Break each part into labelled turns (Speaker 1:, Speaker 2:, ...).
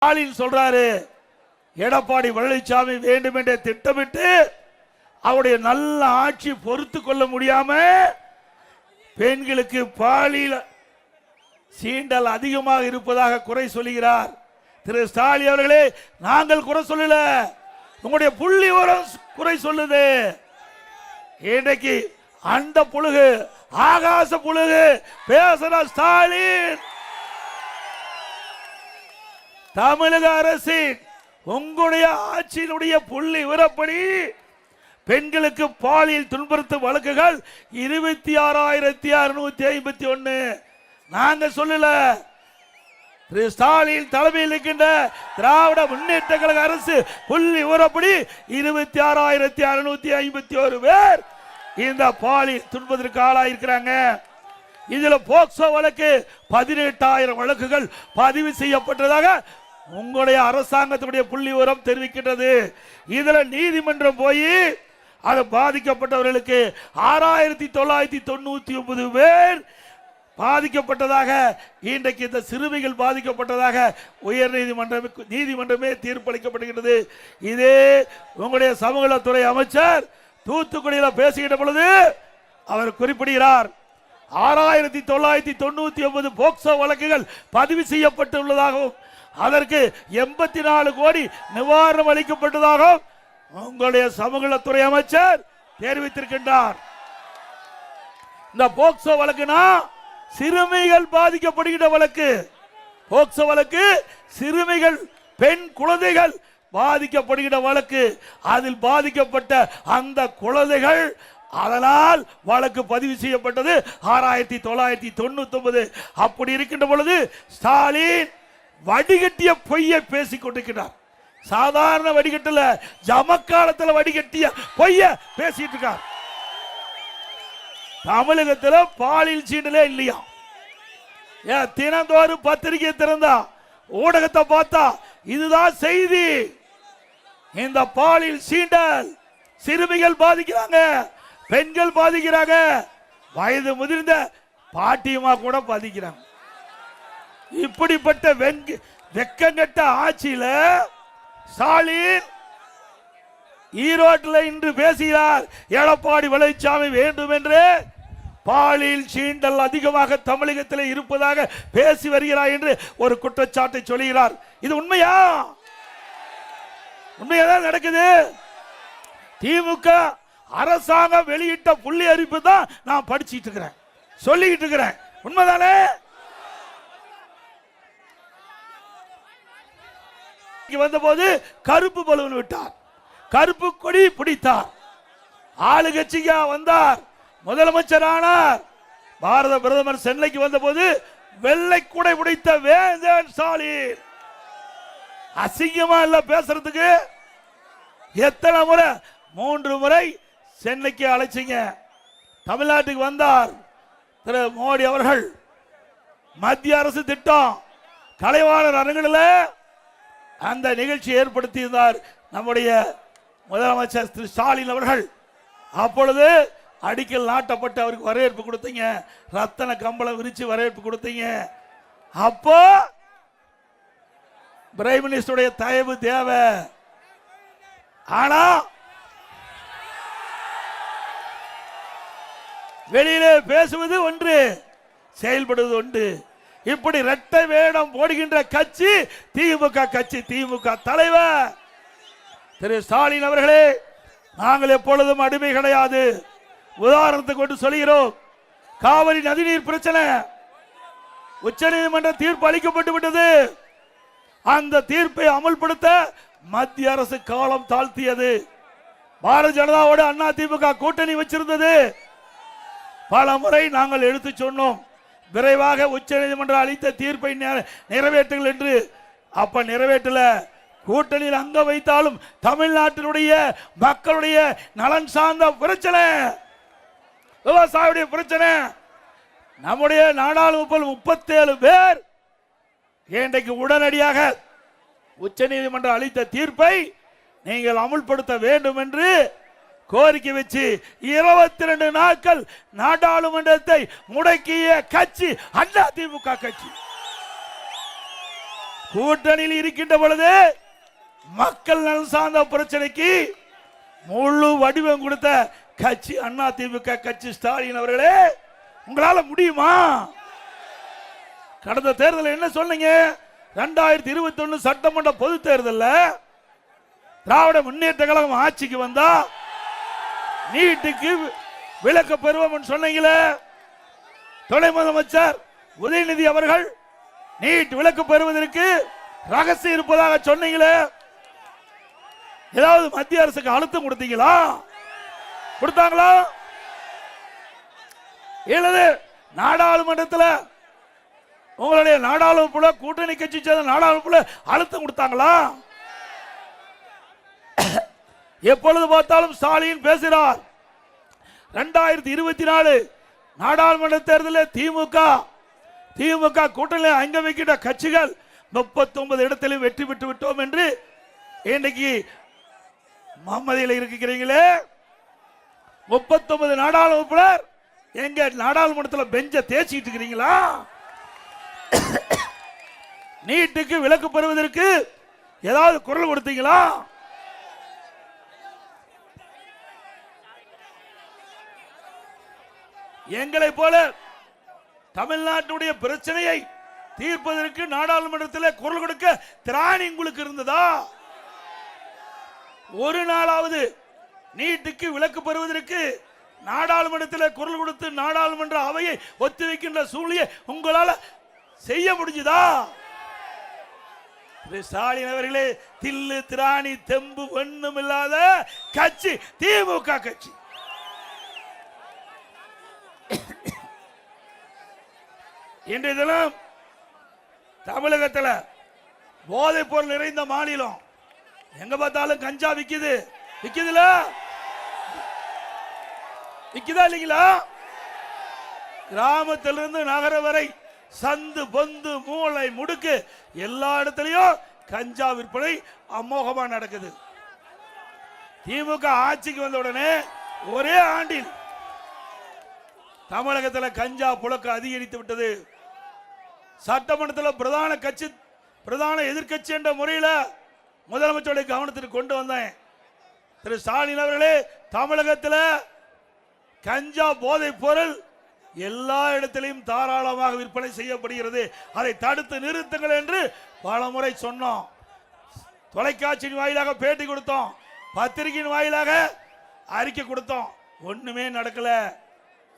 Speaker 1: ஸ்டாலின் சொல்றாரு, எடப்பாடி பழனிசாமி வேண்டும் என்ற திட்டமிட்டு அவருடைய நல்ல ஆட்சி பொறுத்து கொள்ள முடியாம பெண்களுக்கு பாலியல் சீண்டல் அதிகமாக இருப்பதாக குறை சொல்லுகிறார். திரு ஸ்டாலின் அவர்களே, நாங்கள் குறை சொல்லல, உங்களுடைய புள்ளி விவரம் குறை சொல்லுது. இன்றைக்கு அந்த புழுகு ஆகாச புழுகு பேசுற ஸ்டாலின், தமிழக அரசின் உங்களுடைய ஆட்சியினுடைய புள்ளி விவரப்படி பெண்களுக்கு பாலியல் துன்புறுத்தும் வழக்குகள் 26,651. நாங்க சொல்லல, ஸ்டாலின் தலைமையில் இருக்கின்ற திராவிட முன்னேற்ற கழக அரசு புள்ளி விவரப்படி 26,651 பேர் இந்த பாலியல் துன்பத்திற்கு ஆளாயிருக்கிறாங்க. இதுல போக்சோ வழக்கு 18,000 வழக்குகள் பதிவு செய்யப்பட்டதாக உங்களுடைய அரசாங்கத்துடைய புள்ளி விவரம் தெரிவிக்கின்றது. இதுல நீதிமன்றம் போய் அது பாதிக்கப்பட்டவர்களுக்கு 6,999 பேர் பாதிக்கப்பட்டதாக, இன்றைக்கு இந்த சிறுமிகள் பாதிக்கப்பட்டதாக உயர் நீதிமன்றமே தீர்ப்பளிக்கப்படுகிறது. இதே உங்களுடைய சமூகத்துறை அமைச்சர் தூத்துக்குடியில் பேசுகின்ற பொழுது அவர் குறிப்பிடுகிறார், 6,999 போக்சோ வழக்குகள் பதிவு செய்யப்பட்டுள்ளதாகவும் அதற்கு 84 கோடி நிவாரணம் அளிக்கப்பட்டதாகவும் உங்களுடைய சமூகத்துறை அமைச்சர் தெரிவித்திருக்கின்றார். இந்த போக்சோ வழக்குனா சிறுமிகள் பாதிக்கப்படுகின்ற வழக்கு. போக்சோ வழக்கு சிறுமிகள், பெண் குழந்தைகள் பாதிக்கப்படுகின்ற வழக்கு. அதில் பாதிக்கப்பட்ட அந்த குழந்தைகள், அதனால் வழக்கு பதிவு செய்யப்பட்டது 6,999. அப்படி இருக்கின்ற பொழுது ஸ்டாலின் வடிகட்டிய பொய்யை பேசிக் கொண்டிருக்கிறார். சாதாரண வடிகட்டல, ஜமக்காலத்தில் வடிகட்டிய பொய்ய பேசிட்டு இருக்கார். தமிழகத்தில் பாலியல் சீண்டலே இல்லையா? தினந்தோறும் பத்திரிகை திறந்தா, ஊடகத்தை பார்த்தா இதுதான் செய்தி. இந்த பாலியல் சீண்டல் சிறுமிகள் பாதிக்கிறாங்க, பெண்கள் பாதிக்கிறாங்க, வயது முதிர்ந்த பாட்டியமா கூட பாதிக்கிறாங்க. இப்படிப்பட்ட வெக்கங்கட்ட ஆட்சியில ஸ்டாலின் ஈரோட்டில் இன்று பேசுகிறார், எடப்பாடி பழனிசாமி வேண்டும் என்று பாலியல் சீண்டல் அதிகமாக தமிழகத்தில் இருப்பதாக பேசி வருகிறார் என்று ஒரு குற்றச்சாட்டை சொல்கிறார். இது உண்மையா? உண்மையாதான் நடக்குது. திமுக அரசாங்கம் வெளியிட்ட புள்ளி அறிவிப்பு தான் நான் படிச்சிட்டு இருக்கிறேன், சொல்லிட்டு இருக்கிறேன். உண்மைதானே? வந்தபோது கருப்பு பலூன் விட்டார், கருப்பு கொடி பிடித்தார், ஆளுங்கட்சிக்கு வந்தார், முதலமைச்சர் ஆனார். பாரத பிரதமர் சென்னைக்கு வந்தபோது வெள்ளை குடை பிடித்த வேந்தன் ஸ்டாலின். அசிங்கமா இல்ல பேசுறதுக்கு? எத்தனை முறை? 3 முறை சென்னைக்கு அழைச்சிங்க. தமிழ்நாட்டுக்கு வந்தார் திரு மோடி அவர்கள். மத்திய அரசு திட்டம் கலைவாணர் அரங்கில் அந்த நிகழ்ச்சி ஏற்படுத்தியிருந்தார் நம்முடைய முதலமைச்சர் திரு ஸ்டாலின் அவர்கள். அப்பொழுது அடிக்கல் நாட்டப்பட்டு அவருக்கு வரவேற்பு கொடுத்தீங்க, ரத்தன கம்பளம் விரிச்சு வரவேற்பு கொடுத்தீங்க. அப்போ பிரைம் மினிஸ்டருடைய தயவு தேவை. ஆனா வெளியிலே பேசுவது ஒன்று, செயல்படுவது ஒன்று. இப்படி இரட்டை வேடம் போடுகின்ற கட்சி திமுக கட்சி. திமுக தலைவர் திரு ஸ்டாலின் அவர்களே, நாங்கள் எப்பொழுதும் அடிமை கிடையாது. உதாரணத்துக்கு கொண்டு சொல்கிறோம், காவிரி நதிநீர் பிரச்சனை, உச்ச நீதிமன்ற தீர்ப்பு அளிக்கப்பட்டு விட்டது. அந்த தீர்ப்பை அமல்படுத்த மத்திய அரசு காலம் தாழ்த்தியது. பாரதிய ஜனதாவோடு அண்ணா திமுக கூட்டணி வச்சிருந்தது. பல முறை நாங்கள் எடுத்து சொன்னோம், விரைவாக உச்ச நீதிமன்றம் அளித்த தீர்ப்பை நிறைவேற்றுங்கள் என்று. அப்ப நிறைவேற்றல. கூட்டணியில் அங்க வைத்தாலும் தமிழ்நாட்டினுடைய மக்களுடைய நலன் சார்ந்த பிரச்சனை, விவசாயியுடைய பிரச்சனை. நம்முடைய நாடாளுமன்ற 37 பேர் இன்றைக்கு உடனடியாக உச்ச நீதிமன்றம் அளித்த தீர்ப்பை நீங்கள் அமுல்படுத்த வேண்டும் என்று கோரிக்கை வச்சு 22 நாட்கள் நாடாளுமன்றத்தை முடக்கிய கட்சி அண்ணா திமுக கட்சி. கூட்டணியில் இருக்கின்ற பொழுது மக்கள் நலன் சார்ந்த பிரச்சனைக்கு முழு வடிவம் கொடுத்த கட்சி அதிமுக கட்சி. ஸ்டாலின் அவர்களே, உங்களால முடியுமா? கடந்த தேர்தலில் என்ன சொன்னீங்க? 2021 சட்டமன்ற பொது தேர்தலில் திராவிட முன்னேற்ற கழகம் ஆட்சிக்கு வந்தா நீட்டுக்கு விலக்கு பெறுவோம் சொன்னீங்களே. துணை முதலமைச்சர் உதயநிதி அவர்கள் நீட் விலக்கு பெறுவதற்கு ரகசியம் இருப்பதாக சொன்னீங்களே. ஏதாவது மத்திய அரசுக்கு அழுத்தம் கொடுத்தீங்களா? கொடுத்தாங்களா? இல்லது நாடாளுமன்றத்தில் உங்களுடைய நாடாளுமன்ற கூட்டணி கட்சி சேர்ந்த நாடாளுமன்ற அழுத்தம் கொடுத்தாங்களா? எப்பொழுது பார்த்தாலும் ஸ்டாலின் பேசுகிறார். 2024 நாடாளுமன்ற தேர்தலில் திமுக கூட்டணியில் அங்கம் வைக்கின்ற கட்சிகள் 39 இடத்திலும் வெற்றி பெற்று விட்டோம் என்று இன்னைக்கு மம்மதியில் இருக்கிறீங்களே. 39 நாடாளுமன்ற எங்க நாடாளுமன்றத்தில் பெஞ்ச தேய்ச்சிட்டு இருக்கிறீங்களா? நீட்டுக்கு விலக்கு பெறுவதற்கு ஏதாவது குரல் கொடுத்தீங்களா? எங்களை போல தமிழ்நாட்டுடைய பிரச்சனையை தீர்ப்பதற்கு நாடாளுமன்றத்தில் குரல் கொடுக்க திராணி உங்களுக்கு இருந்ததா? ஒரு நாளாவது நீட்டுக்கு விலக்கு பெறுவதற்கு நாடாளுமன்றத்தில் குரல் கொடுத்து நாடாளுமன்ற அவையை ஒத்திவைக்கின்ற சூழ்நிலையை உங்களால செய்ய முடிஞ்சதா? ஸ்டாலின் அவர்களே, தில்லு திராணி தெம்பு ஒண்ணும் இல்லாத கட்சி திமுக கட்சி. இன்றைய தினம் தமிழகத்தில் போதைப் பொருள் நிறைந்த மாநிலம். எங்க பார்த்தாலும் கஞ்சா விக்குதுல, விக்குதா இல்லைங்களா? கிராமத்திலிருந்து நகர வரை சந்து பொந்து மூளை முடுக்கு எல்லா இடத்திலையும் கஞ்சா விற்பனை அமோகமா நடக்குது. திமுக ஆட்சிக்கு வந்த உடனே ஒரே ஆண்டில் தமிழகத்தில் கஞ்சா புழக்க அதிகரித்து விட்டது. சட்டமன்றத்தில் பிரதான எதிர்கட்சி என்ற முறையில் முதலமைச்சருடைய கவனத்திற்கு கொண்டு வந்தேன். திரு ஸ்டாலின் அவர்களே, தமிழகத்தில் கஞ்சா போதைப் பொருள் எல்லா இடத்திலையும் தாராளமாக விற்பனை செய்யப்படுகிறது. அதை தடுத்து நிறுத்துங்கள் என்று பல முறை சொன்னோம். தொலைக்காட்சியின் வாயிலாக பேட்டி கொடுத்தோம், பத்திரிகையின் வாயிலாக அறிக்கை கொடுத்தோம். ஒண்ணுமே நடக்கல.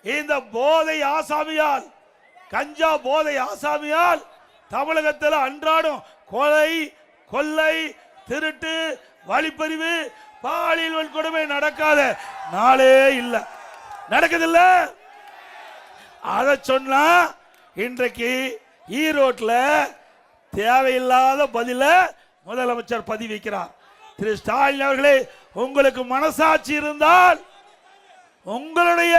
Speaker 1: இந்த போதை ஆசாமியால், கஞ்சா போதை ஆசாமியால் தமிழகத்தில் அன்றாடம் கொலை, கொள்ளை, திருட்டு, வழிப்பறிவு, பாலியல் வன்கொடுமை நடக்காத நாளே இல்ல. நடக்குதில்ல. அதை சொன்னா இன்றைக்கு ஈரோட்டில் தேவையில்லாத பதில முதலமைச்சர் பதிவு வைக்கிறார். திரு ஸ்டாலின் அவர்களே, உங்களுக்கு மனசாட்சி இருந்தால் உங்களுடைய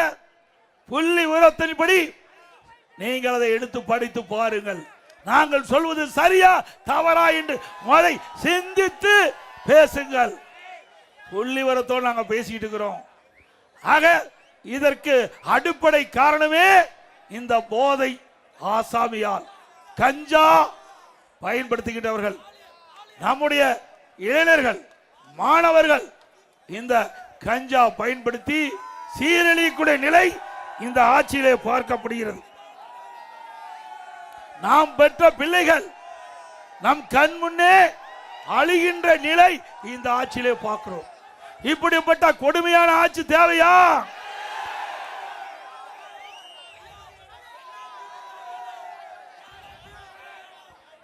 Speaker 1: புள்ளி விவரத்தின்படி நீங்கள் அதை எடுத்து படித்து பாருங்கள். நாங்கள் சொல்வது சரியா தவறா என்று அதை சிந்தித்து பேசுங்கள். புள்ளி விவரத்தோடு நாங்கள் பேசிட்டு இருக்கிறோம். ஆக இதற்கு அடிப்படை காரணமே இந்த போதை ஆசாமியால் கஞ்சா பயன்படுத்துகின்றவர்கள், நம்முடைய இளைஞர்கள், மாணவர்கள் இந்த கஞ்சா பயன்படுத்தி சீரழியக்கூடிய நிலை இந்த ஆட்சியிலே பார்க்கப்படுகிறது. நாம் பெற்ற பிள்ளைகள் நம் கண் முன்னே அழிகின்ற நிலை இந்த ஆட்சியிலே பார்க்கிறோம். இப்படிப்பட்ட கொடுமையான ஆட்சி தேவையா?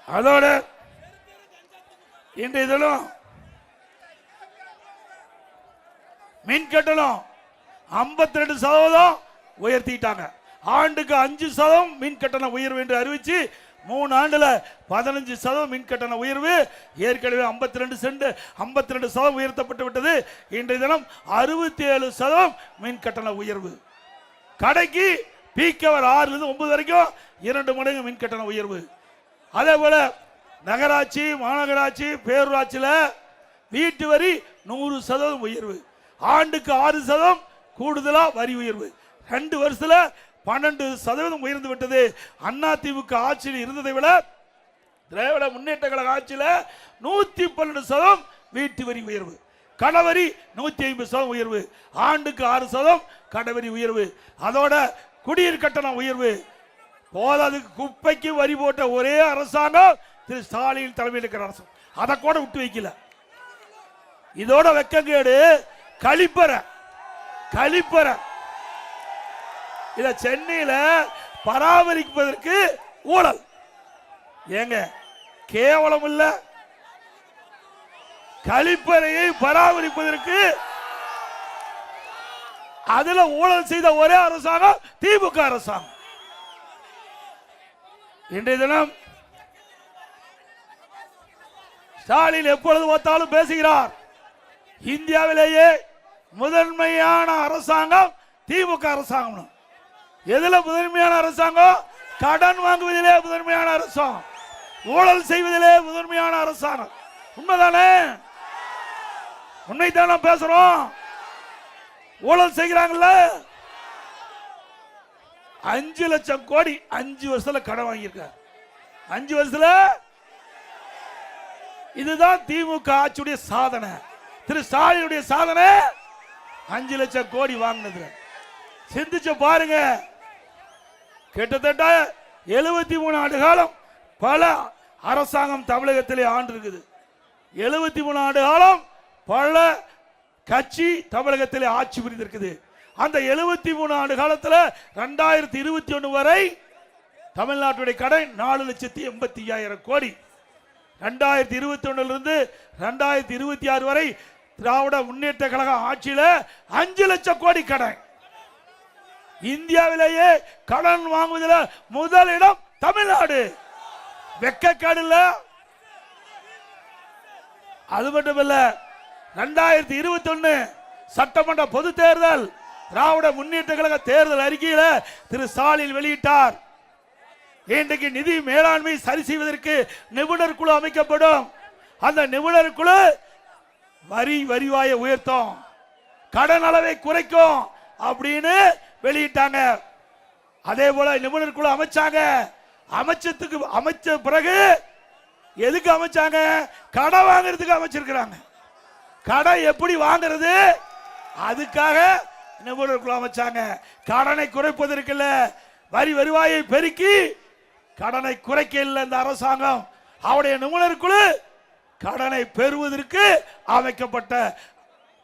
Speaker 1: அதோட இன்றைய தினம் மின் கட்டணம் 52% உயர்த்திட்டாங்க. ஆண்டுக்கு 5% மின் கட்டண உயர்வு என்று அறிவிச்சு 3 ஆண்டுல 15% மின் கட்டண உயர்வு. ஏற்கனவே 52% உயர்த்தப்பட்டு விட்டது. இன்றைய தினம் 67% மின் கட்டண உயர்வு. கடைக்கு பீக் அவர் 6 to 9 வரைக்கும் 2 மடங்கு மின் கட்டண உயர்வு. அதே போல நகராட்சி, மாநகராட்சி, பேரூராட்சியில் வீட்டு வரி 100% உயர்வு. ஆண்டுக்கு 6% கூடுதலா வரி உயர்வு. 2 வருஷத்துல 12% உயர்ந்து விட்டது. அதிமுக ஆட்சியில் இருந்ததை விட திராவிட முன்னேற்ற கழக ஆட்சியில் 112% வீட்டு வரி உயர்வு, கடவரி 150% உயர்வு, ஆண்டுக்கு 6% கடவரி உயர்வு, அதோட குடிநீர் கட்டணம் உயர்வு. போதாதுக்கு குப்பைக்கு வரி போட்ட ஒரே அரசாங்கம் திரு ஸ்டாலின் தலைமையில் இருக்கிற அரசு. அதை கூட விட்டு வைக்கல. இதோட வெக்கங்கேடு கழிப்பற இத சென்னையில பராமரிப்பதற்கு ஊழல். ஏங்க கேவலம் இல்ல? கழிப்பறையை பராமரிப்பதற்கு அதுல ஊழல் செய்த ஒரே அரசாங்கம் திமுக அரசாங்கம். இன்றைய தினம் ஸ்டாலின் எப்பொழுது பார்த்தாலும் பேசுகிறார், இந்தியாவிலேயே முதன்மையான அரசாங்கம் திமுக அரசாங்கம். எதுல முதன்மையான அரசாங்கம்? கடன் வாங்குவதிலே முதன்மையான அரசாங்கம், ஊழல் செய்வதிலே முதன்மையான அரசாங்கம். உண்மைதானே? உண்மைதானே பேசுறோம். ஊழல் செய்கிறாங்கல்ல, 5 லட்சம் கோடி 5 வருஷத்துல கடன் வாங்கியிருக்கார். 5 வருஷத்துல. இதுதான் திமுக ஆட்சியுடைய சாதனை. திரு ஸ்டாலினுடைய சாதனை 5 லட்சம் கோடி வாங்கினது. சிந்திச்சு பாருங்க. கிட்டத்தட்ட 73 ஆண்டு காலம் பல அரசாங்கம் தமிழகத்திலே ஆண்டு இருக்குது. 73 ஆண்டு காலம் பல கட்சி தமிழகத்திலே ஆட்சி புரிந்திருக்குது. அந்த 73 ஆண்டு காலத்தில் 2021 வரை தமிழ்நாட்டுடைய கடன் 4,85,000 கோடி. 2021 இருந்து 2026 வரை திராவிட முன்னேற்ற கழக ஆட்சியில் 5 லட்சம் கோடி கடன். இந்தியாவிலேயே கடன் வாங்குவதில் முதலிடம் தமிழ்நாடு. வெக்கக்கேடு இல்ல? அது மட்டுமல்ல, 2021 சட்டமன்ற பொது தேர்தல் திராவிட முன்னேற்ற கழக தேர்தல் அறிக்கையில திரு ஸ்டாலின் வெளியிட்டார், இன்றைக்கு நிதி மேலாண்மை சரி செய்வதற்கு நிபுணர் குழு அமைக்கப்படும். அந்த நிபுணர் குழு வரிவாயை உயர்த்தும், கடன் அளவை குறைக்கும் அப்படின்னு வெளியிட்டாங்க. அதே போல நிபுணர் குழு அமைச்சாங்க. அமைச்ச பிறகு எதுக்கு அமைச்சாங்க? கடன் வாங்குறதுக்கு அமைச்சிருக்கிறாங்க. கடன் எப்படி வாங்குறது, அதுக்காக நிபுணர் குழு அமைச்சாங்க. கடனை குறைப்பதற்கு இல்ல, வருவாயை பெருக்கி கடனை குறைக்க இல்லை இந்த அரசாங்கம். அவருடைய நிபுணர் குழு கடனை பெறுவதற்கு அமைக்கப்பட்ட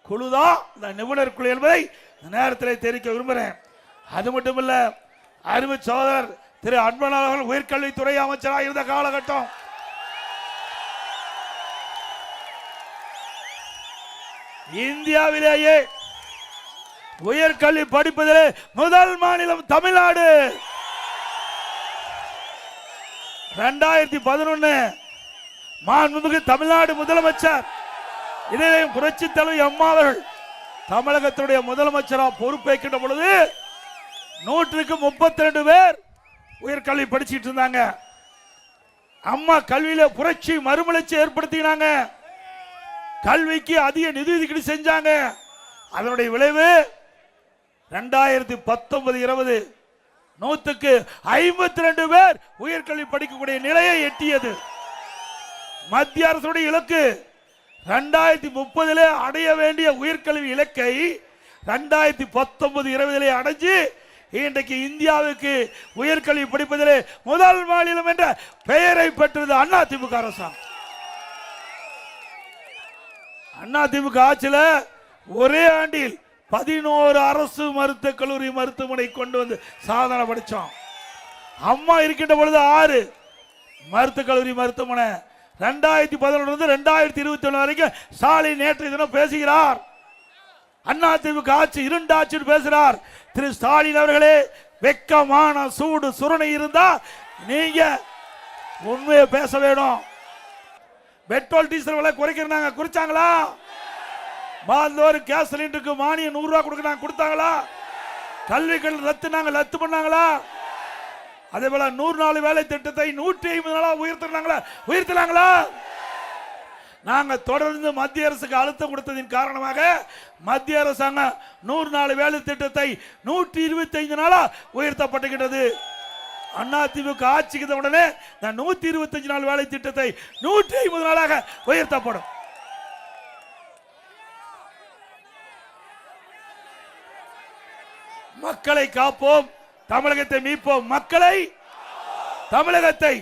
Speaker 1: குழுதான் இந்த நிபுணர் குழு என்பதை நேரத்தில் தெரிவிக்க விரும்புகிறேன். அது மட்டுமல்ல, அருமை சகோதரர் திரு அன்பழகன் அவர்கள் உயர்கல்வித்துறை அமைச்சராக இருந்த காலகட்டம் இந்தியாவிலேயே உயர்கல்வி படிப்பதிலே முதல் மாநிலம் தமிழ்நாடு. 2011 மாண்புமிகு தமிழ்நாடு முதலமைச்சர் இதயம் புரட்சி தலைவர் அம்மா அவர்கள் தமிழகத்துடைய முதலமைச்சராக பொறுப்பேற்கின்ற பொழுது 132 பேர் உயர்கல்வி படிச்சுட்டு இருந்தாங்க. அம்மா கல்வியில புரட்சி மறுமலர்ச்சி ஏற்படுத்தினாங்க. கல்விக்கு அதிக நிதி ஒதுக்கீடு செஞ்சாங்க. அதனுடைய விளைவு 2019-20 100க்கு 52 பேர் உயர்கல்வி படிக்கக்கூடிய நிலையை எட்டியது. மத்திய அரசுடைய இலக்கு 2030 அடைய வேண்டிய உயர்கல்வி இலக்கை 2019-20 அடைஞ்சு இன்றைக்கு இந்தியாவுக்கு உயர்கல்வி படிப்பதிலே முதல் மாநிலம் என்ற பெயரை பெற்றது அதிமுக அரசாங்கம். அதிமுக ஆட்சியில் ஒரே ஆண்டில் 11 அரசு மருத்துவக் கல்லூரி மருத்துவமனை கொண்டு வந்து சாதனை படிச்சோம். அம்மா இருக்கின்ற பொழுது 6 மருத்துவக் கல்லூரி மருத்துவமனை. 2011 2021 வரைக்கும் ஸ்டாலின் நேற்று தினம் பேசுகிறார். அதிமுக ஆட்சி இருண்ட ஆட்சி பேசுகிறார். திரு ஸ்டாலின் அவர்களே, வெக்கமான சூடு சுரணை இருந்தா நீங்க உண்மையை பேச வேணும். பெட்ரோல் டீசல் விலை குறைக்கிறாங்க, குறிச்சாங்களா? மாதந்தோறு கேஸ் சிலிண்டருக்கு மானியம் 100 ரூபாய் கொடுக்கறாங்க, கொடுத்தாங்களா? கல்விகள் ரத்து பண்ணாங்களா? அதே போல 100 நாள் வேலை திட்டத்தை 150 நாளா உயர்த்தினாங்களா? நாங்க தொடர்ந்து மத்திய அரசுக்கு அழுத்தம் கொடுத்ததின் காரணமாக மத்திய அரசாங்கம் 100 நாள் வேலை திட்டத்தை 125 நாளா உயர்த்தப்பட்டுகிறது. அதிமுக ஆட்சிக்கு உடனே 125 நாள் வேலை திட்டத்தை 150 நாளாக உயர்த்தப்படும். மக்களை காப்போம், தமிழகத்தை மீட்போம். மக்களை, தமிழகத்தை